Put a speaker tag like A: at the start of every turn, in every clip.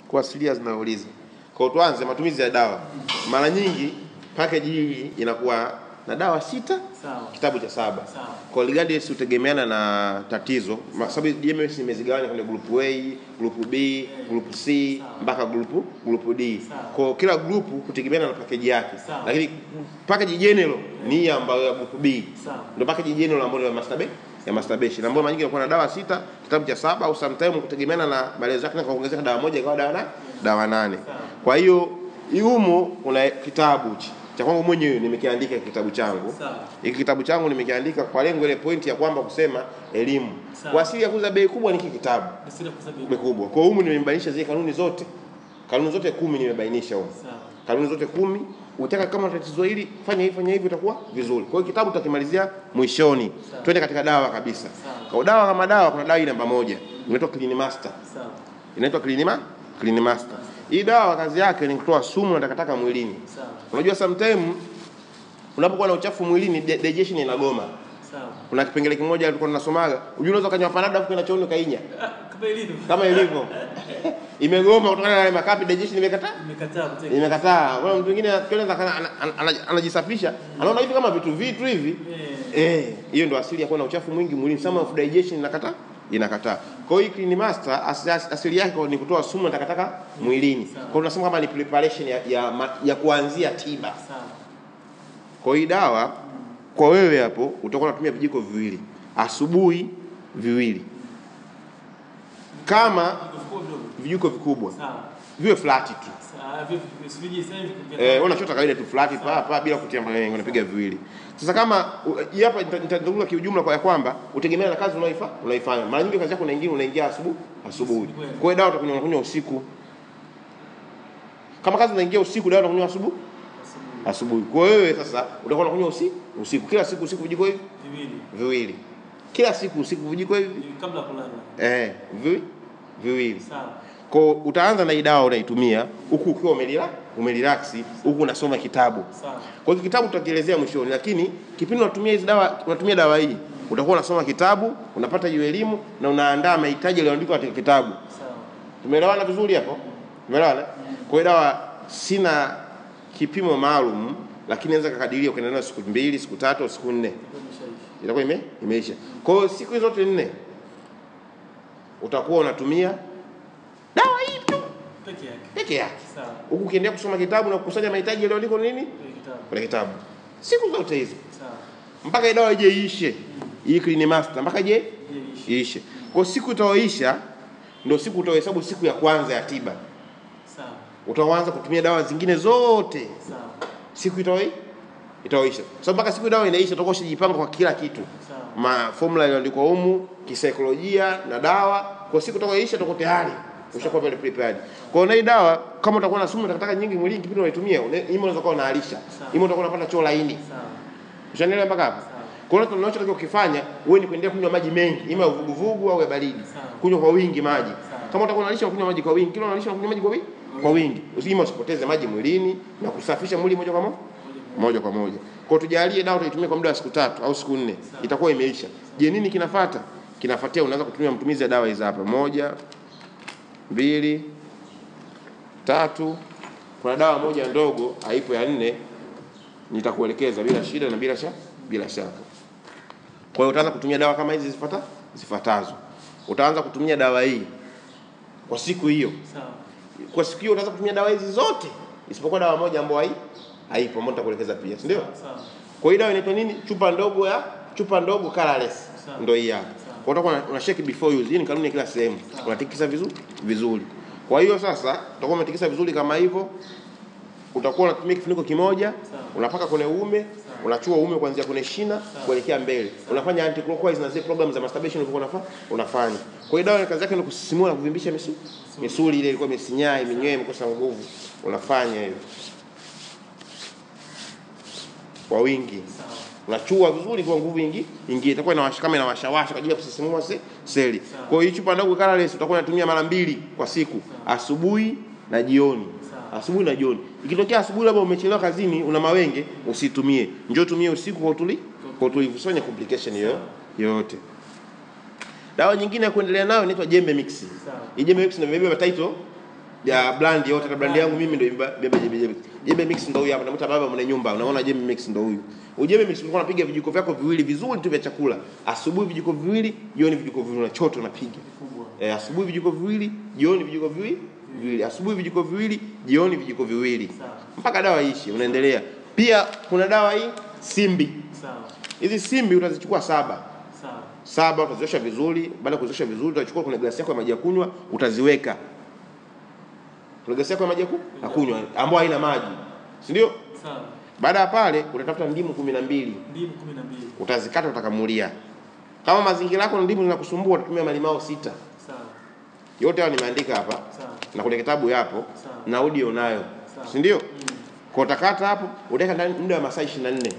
A: Kwa asilia zinauliza. Kwa tuanze matumizi ya dawa. Mara nyingi package hii inakuwa na dawa 6, sawa, kitabu cha 7. Sawa. Kwa regardless utegemeana na tatizo. Sababu DMS imezigawanya kwenye group A, group B, group C mpaka group D. Sawa. Kwa kila group kutegemeana na package yake. Sawa. Lakini package general ni ambayo ya group B. Sawa. Ndio package general ambayo ya masturbation ambayo mara nyingi inakuwa na dawa 6, kitabu cha 7 au sometimes kutegemeana na maelezo yake na kuongezeka dawa moja ikawa dawa 8. Kwa hiyo humo kuna kitabu cha kwangu mwenyewe nimekiandika kitabu changu. Hiki kitabu changu nimekiandika kwa lengo ile point ya kwamba kusema elimu. Kwa asili ya kuuza bei kubwa ni kitabu. Bei kubwa. Kwa humo nimebainisha zile kanuni zote. Kanuni zote 10 nimebainisha humo. Kanuni zote 10. Utaka kama tatizo hili fanya hivi itakuwa vizuri. Kwa hiyo kitabu tutakimalizia mwishoni. Twende katika dawa kabisa. Kwa dawa kama dawa kuna dawa namba 1 inaitwa Clean Master. Inaitwa Clean Master. Hii dawa kazi yake ni kutoa sumu na takataka mwilini. Unajua sometimes unapokuwa na uchafu mwilini digestion inagoma. Kuna kipengele kimoja tulikuwa tunasomaga, unaweza kanywa panada afu chooni kainya. Kama ilivyo. Imegoma kutokana na makapi digestion imekataa. Kwa mtu mwingine anajisafisha, anaona hivi kama vitu hivi. Hiyo ndio asili ya kuwa na uchafu mwingi mwilini. Some of digestion inakataa. Kwa hiyo Clean Master asili yake ni kutoa sumu na takataka mwilini. Kwa hiyo tunasema kama ni preparation ya kuanzia tiba. Kwa hiyo dawa kwa wewe hapo utakuwa unatumia vijiko viwili. Asubuhi viwili. Kama vijiko vikubwa. Viwe flat tu. Unachota kawaida tu flat hapa bila kutia mbengo unapiga viwili. Sasa kama hapa nitazungumza kiujumla kwa kwamba utegemea na kazi unaifanya. Mara nyingi kazi yako unaingia asubuhi. Kwa hiyo dawa utakunywa usiku. Kama kazi unaingia usiku, dawa utakunywa asubuhi. Kwa hiyo sasa utakuwa unakunywa usiku. Kila siku usiku vijiko hivi viwili. Kila siku usiku vijiko hivi
B: kabla kulala.
A: Viwili. Sawa. Kwa utaanza na dawa unaitumia huku ukiwa umerelax, huku unasoma kitabu. Sawa. Kwa hiyo kitabu tutakielezea mwishoni, lakini kipindi unatumia hizo dawa, unatumia dawa hii, utakuwa unasoma kitabu, unapata hiyo elimu na unaandaa mahitaji yaliyoandikwa katika kitabu. Sawa. Tumeelewana vizuri hapo? Tumeelewana? Kwa hiyo dawa sina kipimo maalum, lakini naweza kukadiria ukienda nayo siku 2, siku 3 au siku 4. Itakuwa imeisha. Kwa hiyo siku hizo zote 4 utakuwa unatumia dawa hii tu peke yake. Sawa. Huku ukiendelea kusoma kitabu na kukusanya mahitaji yaliyoandikwa nini? Kwenye kitabu. Siku zote hizo. Sawa. Mpaka dawa ije iishe. Hii Clean Master mpaka ije iishe. Kwa siku itaoisha ndio siku utahesabu siku ya kwanza ya tiba. Sawa. Utaanza kutumia dawa zingine zote. Sawa. Siku itaoisha. So mpaka siku dawa inaisha utakuwa ushajipanga kwa kila kitu. Sawa. Formula iliyoandikwa humu, kisaikolojia na dawa. Kwa siku itaoisha utakuwa tayari. Ushakuwa very prepared. Kwa hiyo hii dawa kama utakuwa na sumu takataka nyingi mwilini kipindi unaitumia, unaweza kuwa unaalisha. Utakuwa unapata choo laini. Sawa. Ushanielewa mpaka hapo? Kwa hiyo tunachotakiwa kufanya, wewe ni kuendelea kunywa maji mengi, ima uvuguvugu au ya baridi. Kunywa kwa wingi maji. Kama utakuwa unalisha kunywa maji kwa wingi, kila unalisha kunywa maji kwa wingi. Usipoteze maji mwilini na kusafisha mwili moja kwa moja. Kwa hiyo tujalie dawa utaitumia kwa muda wa siku 3 au siku 4, itakuwa imeisha. Je, nini kinafuata? Kinafuatia unaanza kutumia matumizi ya dawa hizi hapa. 1 2 3. Kuna dawa moja ndogo haipo ya 4, nitakuelekeza bila shida na bila shaka. Kwa hiyo utaanza kutumia dawa kama hizi zifuatazo. Utaanza kutumia dawa hii kwa siku hiyo. Sawa. Kwa siku hiyo utaanza kutumia dawa hizi zote isipokuwa dawa moja ambayo haipo, mbona nitakuelekeza pia, si ndio? Sawa. Kwa hiyo dawa inaitwa nini? Chupa ndogo colorless. Ndio hii hapa. Kwa hiyo utakuwa una shake before use. Hii ni kanuni ya kila sehemu. Unatikisa vizuri. Kwa hiyo sasa utakuwa umetikisa vizuri kama hivyo. Utakuwa unatumia kifuniko kimoja, unapaka kwenye uume, unachua uume kuanzia kwenye shina kuelekea mbele. Unafanya anti-clockwise na zile programs za masturbation unafanya. Kwa hiyo dawa kazi yake ni kusisimua na kuvimbisha misuli ile ilikuwa imesinyaa, imenywe, imekosa nguvu. Unafanya hivyo kwa wingi. Unachua vizuri kwa nguvu nyingi, itakuwa inawasha kama inawashawasha kwa ajili ya kusisimua seli. Kwa hiyo chupa ndogo colorless utakuwa unatumia mara 2 kwa siku, asubuhi na jioni. Ikitokea asubuhi labda umechelewa kazini, una mawenge, usitumie. Njoo tumie usiku kwa utulivu, usifanye complication yoyote. Dawa nyingine ya kuendelea nayo inaitwa Jembe Mix. Hii Jembe Mix ndio imebeba title ya brand yote, na brand yangu mimi ndio imebeba Jembe Mix. Jembe Mix ndio huyu hapa, namuita baba mwenye nyumba. Unaona Jembe Mix ndio huyu. Jembe Mix unakuwa unapiga vijiko vyako viwili vizuri tu vya chakula. Asubuhi vijiko viwili, jioni vijiko viwili, unachoto unapiga. Asubuhi vijiko viwili, jioni vijiko viwili. Asubuhi vijiko viwili, jioni vijiko viwili. Mpaka dawa iishe, unaendelea. Pia kuna dawa hii Simbi. Sawa. Hizi Simbi utazichukua 7. Sawa. Utaziosha vizuri. Baada ya kuziosha vizuri utachukua kuna glasi yako ya maji ya kunywa, utaziweka. Kuna glasi yako ya maji ya kunywa ambayo haina maji. Si ndio? Sawa. Baada ya pale utatafuta ndimu 12. Ndimu 12. Utazikata utakamulia. Kama mazingira yako ndimu zinakusumbua utatumia malimao 6. Sawa. Yote hayo nimeandika hapa. Sawa. Na kwenye kitabu yapo. Sawa. Na audio nayo. Si ndio? Kwa utakata hapo, utaweka ndani muda wa masaa 24.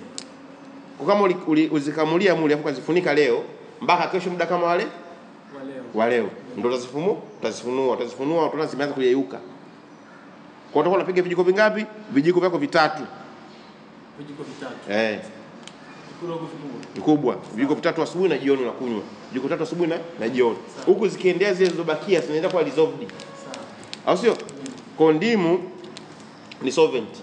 A: Kwa kama uzikamulia mule hapo kazifunika leo mpaka kesho muda kama wa leo. Ndio utazifunua, utaona zimeanza kuyeyuka. Kwa utakuwa unapiga vijiko vingapi? Vijiko vyako 3. Vijiko 3. Vikubwa. Vijiko 3 asubuhi na jioni unakunywa. Vijiko 3 asubuhi na jioni. Huku zikiendea zile zilizobakia zinaenda kwa dissolved. Sawa. Au sio? Kwa ndimu ni solvent.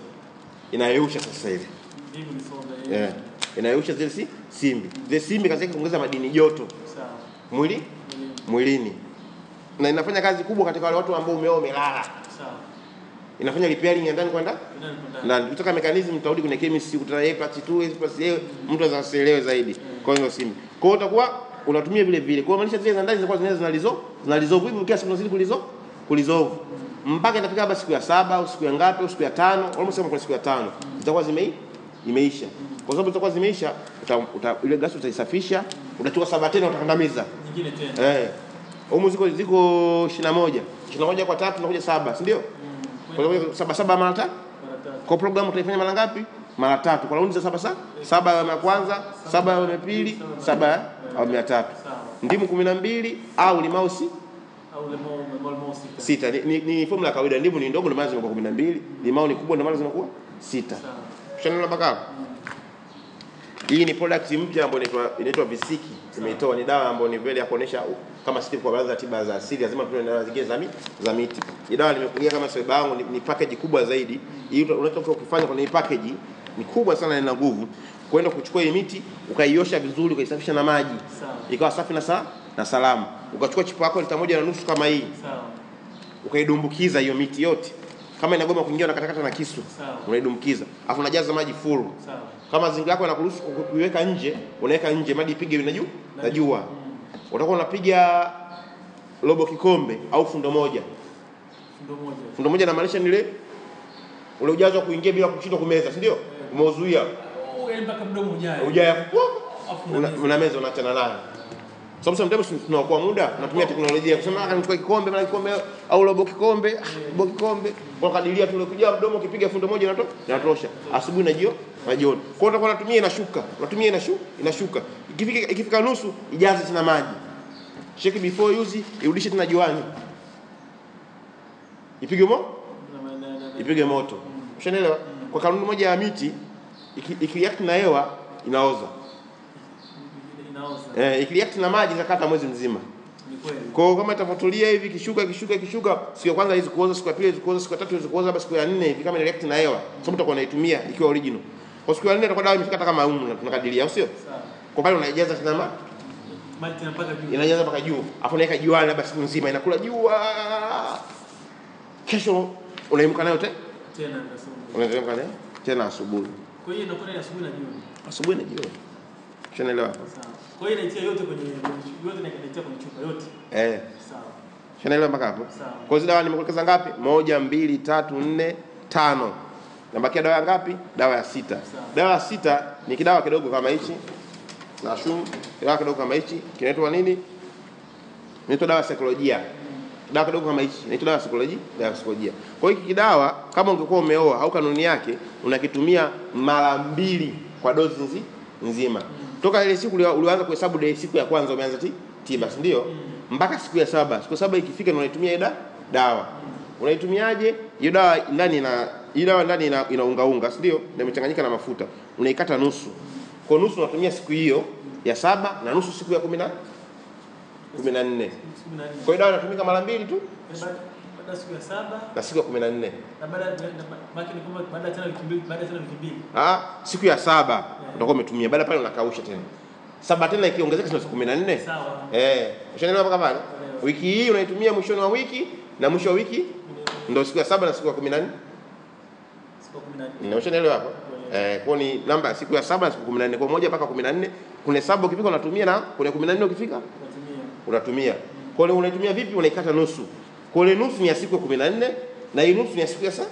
A: Inayeyusha sasa hivi. Ndimu ni solvent. Inayeyusha zile Simbi. Zile Simbi kazi yake kuongeza madini joto. Sawa. Mwilini. Na inafanya kazi kubwa katika wale watu ambao umeo umelala. Sawa. Inafanya repairing ya ndani kwenda ndani. Kutoka mechanism mtarudi kwenye chemist utaye part 2 plus A mtu anaweza kuelewa zaidi. Kwa hiyo Simbi. Kwa hiyo utakuwa unatumia vile vile. Kwa hiyo maanisha zile za ndani zinakuwa zinalizovu hivi kiasi unazidi kulizovu. Mpaka itafika hapa siku ya 7 au siku ya ngapi au siku ya 5, almost kama kwa siku ya 5 zitakuwa imeisha. Kwa sababu zitakuwa zimeisha, ile gasi utaisafisha, utachukua 7 tena utakandamiza. Nyingine tena. Huko ziko 21. 21 kwa 3 tunakuja 7, si ndio? Kwa hiyo 7 mara 3. Kwa programu utaifanya mara ngapi? Mara 3. Kwa raundi za 7 ya kwanza, 7 ya pili, 7 ya 3. Ndimu 12 au limau au limau 6. Ni formula ya kawaida. Ndimu ni ndogo ndio maana zinakuwa 12, limau ni kubwa ndio maana zinakuwa 6. Shana baka. Hii ni product mpya ambayo inaitwa Visiki. Imeitoa ni dawa ambayo ni vile ya kuonesha kama Steve kwa baadhi ya tiba za asili lazima pia na zingine za miti. Hii dawa nimekulia kama sweba yangu ni package kubwa zaidi. Hii unataka ukifanya kwenye package ni kubwa sana na ina nguvu. Kwenda kuchukua hii miti ukaiosha vizuri ukaisafisha na maji. Sawa. Ikawa safi na salama. Ukachukua chupa yako lita 1.5 kama hii. Sawa. Ukaidumbukiza hiyo miti yote. Kama inagoma kuingia unakatakata na kisu. Unaidumbukiza. Alafu unajaza maji full. Sawa. Kama zingira yako inakuruhusu kuiweka nje, unaweka nje maji ipige na jua. Utakuwa unapiga robo kikombe au fundo moja. Fundo moja inamaanisha ni ile ule ujazo kuingia bila kushindwa kumeza, si ndio? Umeuzuia. Mpaka mdomo ujaya. Una meza unaachana nayo. Sababu sometimes tunaokoa muda, tunatumia teknolojia kusema kama nichukue kikombe mara kikombe au robo kikombe, kwa kadiria tu kuja mdomo ukipiga fundo moja inatosha. Asubuhi na jioni. Kwa hiyo utakuwa unatumia inashuka. Ikifika nusu ijaze tena maji. Shake before use, irudishe tena juani. Ipige moto. Ushaelewa? Kwa kanuni moja ya miti ikireact na hewa inaoza. Ikireact na maji zakata mwezi mzima. Ni kweli. Kwa hiyo kama itafuatulia hivi kishuka siku ya kwanza hizo kuoza, siku ya pili hizo kuoza, siku ya tatu hizo kuoza, basi siku ya 4 hivi kama react na hewa, sababu utakuwa unaitumia ikiwa original. Kwa siku ya 4 itakuwa dawa imefika kama humu tunakadiria, au sio? Sawa. Kwa pale unaijaza tena maji tena mpaka juu. Inajaza mpaka juu. Afu unaweka juani labda siku nzima inakula jua. Kesho unaimka nayo tena asubuhi. Unaimka nayo tena asubuhi. Kwa hiyo inakuwa ni asubuhi na jioni. Asubuhi na jioni. Unaelewa? Sawa. Kwa hiyo inaitia yote kwenye na inaitia kwenye chupa yote. Sawa. Unaelewa mpaka hapo? Sawa. Kwa hiyo dawa nimekuelekeza ngapi? 1 2 3 4 5. Nabakia dawa ngapi? Dawa ya 6. Dawa ya 6 ni kidawa kidogo kama hichi. Na shumu, kidawa kidogo kama hichi. Kinaitwa nini? Inaitwa dawa ya saikolojia. Dawa kidogo kama hichi. Inaitwa dawa ya saikolojia. Kwa hiyo kidawa kama ungekuwa umeoa au kanuni yake unakitumia mara 2 kwa dozi nzima. Toka ile siku ulianza kuhesabu siku ya kwanza umeanza tiba, ndio? Mpaka siku ya 7. Siku ya 7 ikifika unaitumia dawa. Unaitumiaje? Hiyo dawa ndani ina unga, ndio? Na imechanganyika na mafuta. Unaikata nusu. Kwa nusu unatumia siku hiyo ya 7 na nusu siku ya 10 14. Kwa hiyo dawa inatumika mara 2 tu.
B: Baada siku ya 7
A: na siku ya 14.
B: Na baada tena wiki mbili,
A: siku ya 7 utakuwa umetumia. Baada pale unakausha tena. 7 tena ikiongezeka sio siku 14.
B: Sawa.
A: Ushanielewa mpaka pale? Wiki hii unaitumia mwishoni wa wiki na mwisho wa wiki ndio siku ya 7 na siku ya 14.
B: Siku ya 14.
A: Ushanielewa hapo? Kwa ni namba siku ya 7 na siku 14. Kwa moja mpaka 14. Kuna 7 ukifika unatumia na kuna 14 ukifika unatumia. Kwa hiyo unaitumia vipi? Unaikata nusu. Kwa hiyo nusu ni ya siku ya 14 na hii nusu ni ya siku ya 7.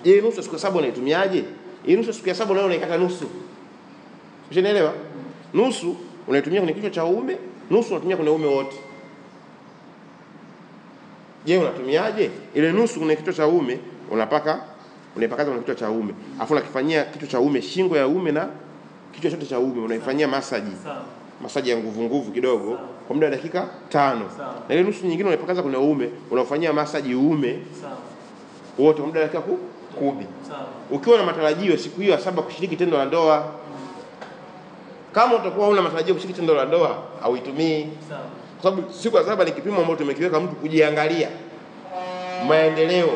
A: Je, nusu ya siku ya 7 unaitumiaje? Hii nusu ya siku ya 7 nayo unaikata nusu. Unaelewa? Nusu unaitumia kwenye kichwa cha uume, nusu unatumia kwenye uume wote. Je, unatumiaje? Ile nusu kwenye kichwa cha uume unaipakaza kwenye kichwa cha uume. Alafu unakifanyia kichwa cha uume, shingo ya uume na kichwa chote cha uume unaifanyia masaji. Masaji ya nguvu kidogo kwa muda wa dakika 5. Na ile nusu nyingine unaipakaza kwenye uume, unafanyia masaji uume. Wote kwa muda wa dakika 10. Ukiwa na matarajio siku hiyo ya 7 kushiriki tendo la ndoa. Kama utakuwa una matarajio kushiriki tendo la ndoa, hauitumii. Kwa sababu siku ya 7 ni kipimo ambacho tumekiweka mtu kujiangalia maendeleo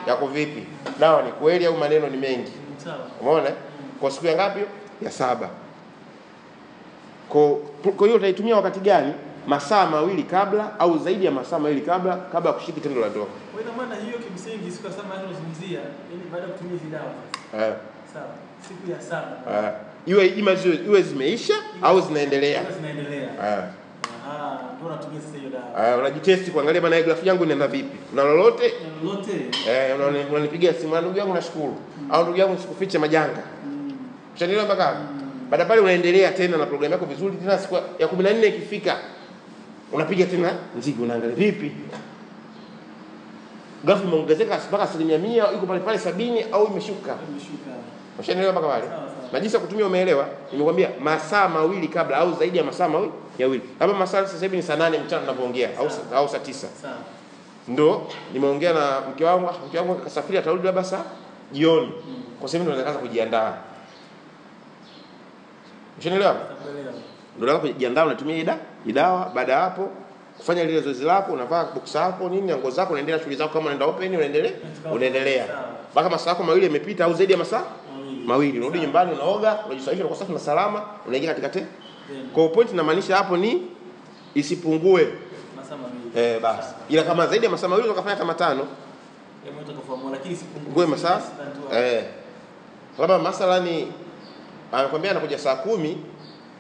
A: yako vipi. Dawa ni kweli au maneno ni mengi? Umeona? Kwa siku ya ngapi? Ya 7. Kwa hiyo utaitumia wakati gani? Masaa 2 kabla au zaidi ya masaa 2 kabla ya kushiriki tendo la ndoa.
B: Kwa hiyo maana hiyo kimsingi siku ya 7 tunazungumzia, yani baada ya kutumia hizo dawa. Sawa. Siku ya 7.
A: Iwe zimeisha au zinaendelea.
B: Zinaendelea. Ndio unatumia sasa hiyo dawa.
A: Unajitesti kuangalia bana grafu yangu inaenda vipi. Kuna lolote? Unanipigia simu, ndugu yangu nashukuru. Au ndugu yangu sikufiche majanga. Ushaelewa mpaka? Baada pale unaendelea tena na programu yako vizuri, tena siku ya 14 ikifika unapiga tena nzigi, unaangalia vipi grafu imeongezeka mpaka 100%, iko pale pale 70 au imeshuka. Ushaelewa mpaka pale? Na jinsi ya kutumia umeelewa? Nimekwambia masaa 2 kabla au zaidi ya masaa 2. Kama masaa sasa hivi ni saa 8 mchana tunapoongea au saa 9.
B: Sawa.
A: Ndio nimeongea na mke wangu akasafiri, atarudi labda saa jioni. Kwa sababu ndio nataka kujiandaa. Ushaelewa? Ndio lazima kujiandaa, unatumia dawa. Baada ya hapo kufanya lile zoezi lako, unavaa box yako nini, nguo zako, unaendelea shughuli zako. Kama unaenda open unaendelea mpaka masaa yako 2 yamepita au zaidi ya masaa 2. Unarudi nyumbani, unaoga, unajisafisha kwa safi na salama, unaingia katika tendo. Kwa point inamaanisha hapo ni isipungue
B: masaa 2.
A: Basi. Ila kama zaidi ya masaa 2 ukafanya kama 5,
B: lakini isipungue
A: masaa labda mathalani anakuambia anakuja saa 10,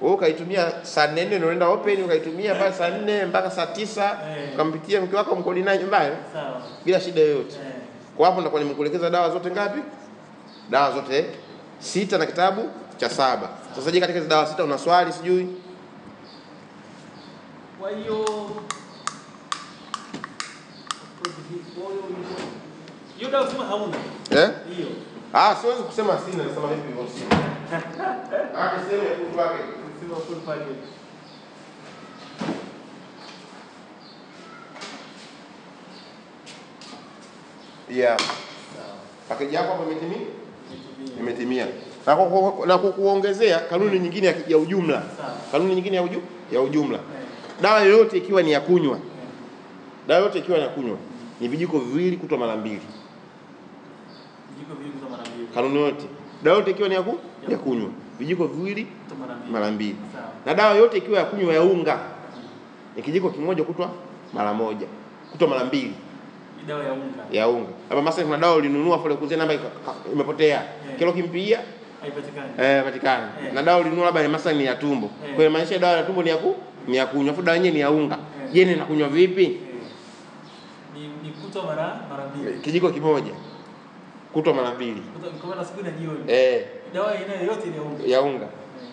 A: wewe ukaitumia saa 4 ndio unaenda open, ukaitumia pale saa 4 mpaka saa 9, ukampitia mke wako mkodi naye nyumbani.
B: Sawa.
A: Bila shida yoyote. Kwa hapo ndakuwa nimekuelekeza dawa zote ngapi? Dawa zote 6 na kitabu cha 7. Sasa je, katika hizo dawa 6 una swali sijui?
B: Kwa hiyo dawa sema hauna. Hiyo.
A: Siwezi kusema sina, nasema vipi hivyo sina. Sema full package.
B: Sema full package.
A: Package yako hapo imetimia. Na kuongezea kanuni nyingine ya ujumla. Kanuni nyingine ya ujumla. Dawa yoyote ikiwa ni ya kunywa. Dawa yote ikiwa ni ya kunywa ni vijiko 2 kutwa mara 2.
B: Vijiko 2 kutwa mara 2.
A: Kanuni yote. Dawa yote ikiwa ni ya kunywa vijiko 2 mara 2. Na dawa yote ikiwa ya kunywa ya unga ni kijiko kimoja kutwa mara 1. Kutwa mara 2.
B: Dawa ya unga.
A: Ya unga. Hapa masa kuna dawa ulinunua pale kuzia namba imepotea. Kilo kimpia
B: haipatikani.
A: Patikana. Na dawa ulinunua labda masa ni ya tumbo. Kwa hiyo maanisha dawa ya tumbo ni ya kunywa. Afu dawa yenyewe ni ya unga. Je, ni nakunywa vipi?
B: Ni kutwa mara 2.
A: Kijiko kimoja. Kutwa mara 2.
B: Kwa maana siku na jioni. Dawa aina yote ni ya unga.
A: Ya unga.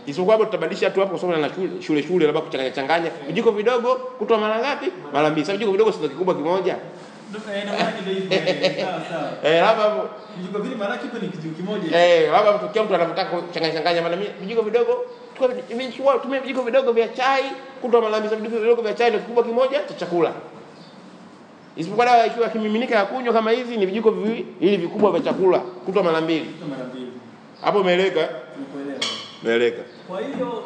A: Isipokuwa hapo tutabadilisha tu hapo kwa sababu na shule labda kuchanganya. Vijiko vidogo kutwa mara ngapi? Mara 2. Sababu vijiko vidogo sio kikubwa kimoja.
B: Labda vijiko vile mara kipo ni kijiko kimoja.
A: Labda mtu anataka kuchanganya mara vijiko vidogo, tumia vijiko vidogo vya chai kutwa mara 2. Vijiko vidogo vya chai ndio kikubwa kimoja cha chakula. Isipokuwa dawa ikiwa kimiminika ya kunywa kama hizi ni vijiko viwili ili vikubwa vya chakula kutwa mara 2. Hapo umeeleka?
B: Nimekuelewa.
A: Umeeleka.
B: Kwa hiyo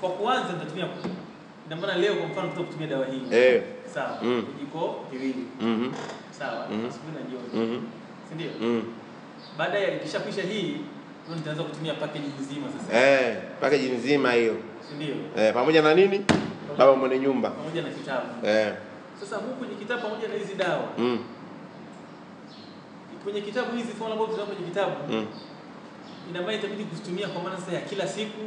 B: kwa kuanza nitatumia Ndio maana leo kwa mfano tutaka kutumia dawa hii. Sawa. Kijiko kiwili. Sawa. Asubuhi na jioni. Si ndio? Baada ya ikishakwisha hii ndio nitaanza kutumia package nzima sasa.
A: Package nzima hiyo.
B: Si ndio?
A: Pamoja na nini? Baba mwenye nyumba.
B: Pamoja na kitabu. Sasa huko kwenye kitabu pamoja na hizi dawa. Kwenye kitabu hizi formula ambazo zinapo kwenye kitabu. Ina maana itabidi kuzitumia kwa maana sasa ya kila siku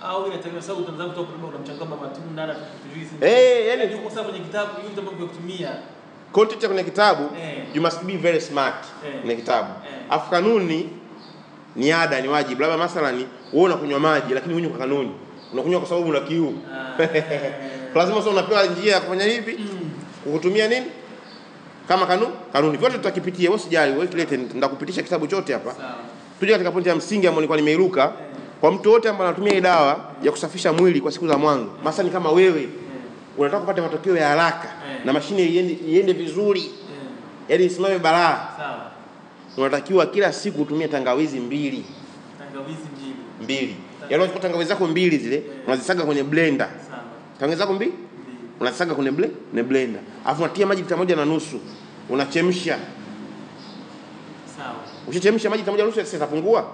B: au inategemea sababu utaanza kutoka kwa unamchanganya matunda na juice. Yani uko sasa kwenye kitabu hiyo ndio mambo ya kutumia.
A: Content kwenye kitabu you must be very smart kwenye kitabu. Afu kanuni ni ada, ni wajibu. Labda mathalani wewe unakunywa maji lakini unywe kwa kanuni. Unakunywa kwa sababu una kiu. Lazima sasa unapewa njia ya kufanya hivi. Kutumia nini? Kama kanuni. Vyote tutakipitia, wewe usijali, wewe kilete nitakupitisha kitabu chote hapa.
B: Sawa.
A: Tuje katika pointi ya msingi ambayo nilikuwa nimeiruka. Kwa mtu wote ambaye anatumia dawa ya kusafisha mwili kwa siku za mwanzo, hasa ni kama wewe unataka kupata matokeo ya haraka na mashine iende vizuri. Yaani isimame balaa.
B: Sawa.
A: Unatakiwa kila siku utumie tangawizi 2.
B: Tangawizi
A: 2. Yaani unachukua tangawizi zako 2 zile, unazisaga kwenye blender.
B: Sawa.
A: Tangawizi zako 2? Unazisaga kwenye blender. Alafu unatia maji lita 1.5. Unachemsha.
B: Sawa.
A: Ukishachemsha maji lita 1.5 yatapungua.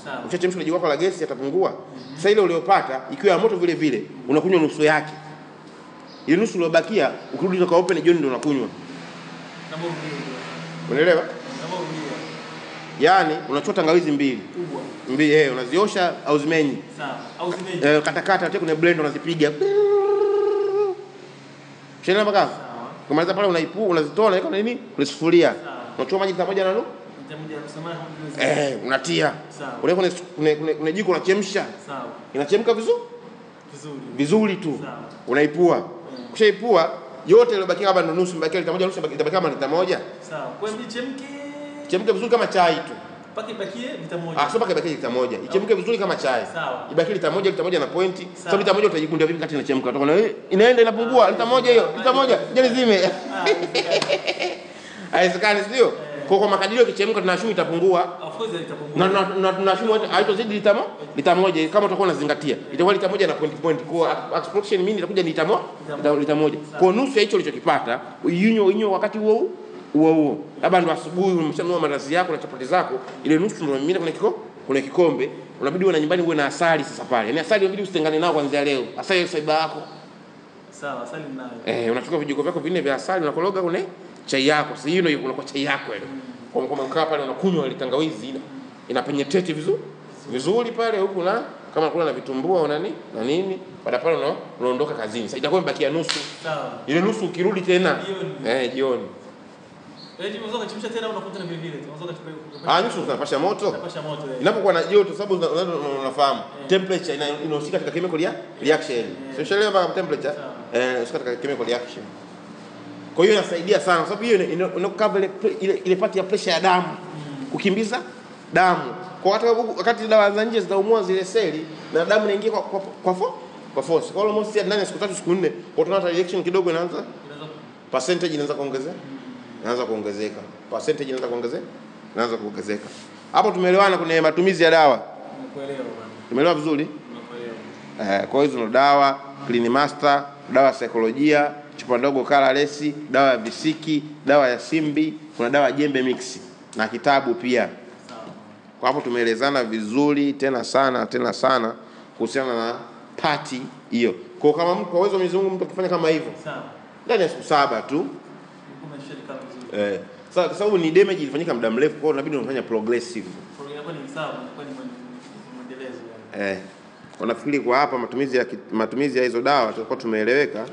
B: Sawa.
A: Ukishachemsha jiko lako la gesi yatapungua. Sasa ile uliyopata ikiwa ya moto vile vile, unakunywa nusu yake. Ile nusu iliyobakia ukirudi kwa open jioni ndio unakunywa. Unaelewa? Yaani unachota tangawizi 2.
B: Kubwa.
A: 2 unaziosha au zimenyi.
B: Sawa. Au zimenyi.
A: Katakata unaweka kwenye blender unazipiga. Shina mpaka.
B: Sawa.
A: Kumaliza pale unaipua unazitoa unaweka nini? Kwenye sufuria. Unachoma maji pamoja na unatia. Unaweka kwenye jiko unachemsha.
B: Sawa.
A: Inachemka vizuri tu. Sawa. Unaipua. Ukishaipua yote iliyobaki hapa ndo nusu, mbaki lita 1.5 itabaki kama lita 1.
B: Sawa. Kwa hiyo
A: chemke vizuri kama chai tu.
B: Paki bakie lita 1.
A: Sio paki bakie lita 1. Ichemke vizuri kama chai.
B: Ibaki
A: Ibaki lita 1 na pointi. Sasa lita 1 utajikundia vipi kati inachemka? Utaona inaenda inapungua lita 1 hiyo. Lita 1 jani zime. Haiwezekani sio? Kwa makadirio kichemka tunashumu itapungua.
B: Of course itapungua.
A: Na tunashumu haitozidi lita 1 kama utakuwa unazingatia. Itakuwa lita 1 na point. Kwa approximation mean itakuja lita 1. Kwa nusu ya hicho ulichokipata, uinywe wakati huo. Labda ndo asubuhi umeshanunua mandazi yako na chapati zako, ile nusu ndio mimina kwenye kikombe, unabidi uwe na nyumbani uwe na asali sasa pale. Yaani asali inabidi usitengane nao kuanzia leo. Asali saiba yako.
B: Sawa, asali ninayo.
A: Unachukua vijiko vyako 4 vya asali unakoroga kwenye chai yako. Sasa hiyo ndio unakuwa chai yako ile. Kwa mkaa pale unakunywa ile tangawizi inapenetrate vizuri pale huku na kama unakula na vitumbua na nini, baada pale unaondoka kazini. Sasa itakuwa imebakia nusu.
B: Sawa.
A: Ile nusu ukirudi tena jioni.
B: Unaweza kuchemsha tena unakuta na vile vile. Unaweza kuchemsha.
A: Nusu tunapasha moto.
B: Tunapasha moto.
A: Inapokuwa na joto sababu unafahamu temperature inahusika katika chemical reaction. Sio shelewa mpaka temperature. Inahusika katika chemical reaction. Kwa hiyo inasaidia sana sababu hiyo inacover ile part ya pressure ya damu. Kukimbiza damu. Kwa wakati dawa za nje zitaumua zile seli na damu inaingia kwa force. Kwa almost ndani ya siku 3 siku 4 utaona reaction kidogo inaanza percentage inaanza kuongezeka. Percentage inaanza kuongezeka. Hapo tumeelewana kwenye matumizi ya dawa.
B: Nakuelewa bwana.
A: Tumeelewa vizuri?
B: Nakuelewa.
A: Kwa hizo ndo dawa, Clean Master, dawa ya saikolojia, chupa ndogo Colorless, dawa ya visiki, dawa ya simbi, kuna dawa jembe mix na kitabu pia.
B: Sawa.
A: Kwa hapo tumeelezana vizuri tena sana kuhusiana na party hiyo. Kwa kama mtu kwa uwezo wa Mwenyezi Mungu mtu akifanya kama hivyo.
B: Sawa.
A: Ndani ya siku 7 tu.
B: Umeshirika vizuri.
A: Sasa kwa sababu ni damage ilifanyika muda mrefu, kwa hiyo inabidi unafanya progressive.
B: Inakuwa ni sawa, inakuwa ni mwendelezo yani.
A: Unafikiri kwa hapa matumizi ya hizo dawa tutakuwa tumeeleweka.